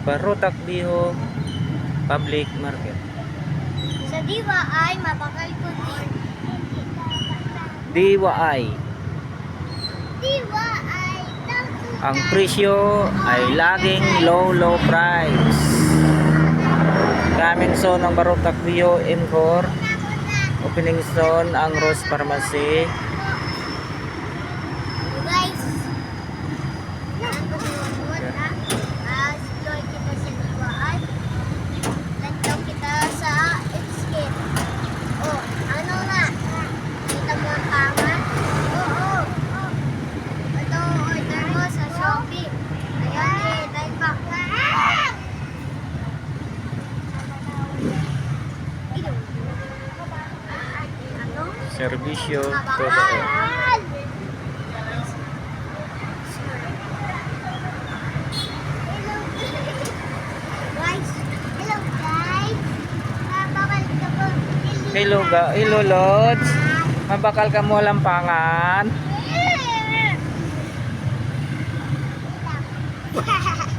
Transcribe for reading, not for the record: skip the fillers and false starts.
Barutak Biho Public Market. Sa Diwa ay mabakal ko din. Diwa ay Diwa ay ang presyo ay laging low price. Coming soon ang Barutak Biho Encore. Opening soon ang Rose Pharmacy. guys. Explore kita sa Diwa ay lantaw kita sa Escape. Oh, ano na? Kita mo ang pangan? Oo. Ito order mo sa Shopee. Ayan eh, dahil pa. Ano? Serbisyo totoo. Mahal! Hello guys. Babakal ka po. Hello Lods. Mabakal ka mo lampangan.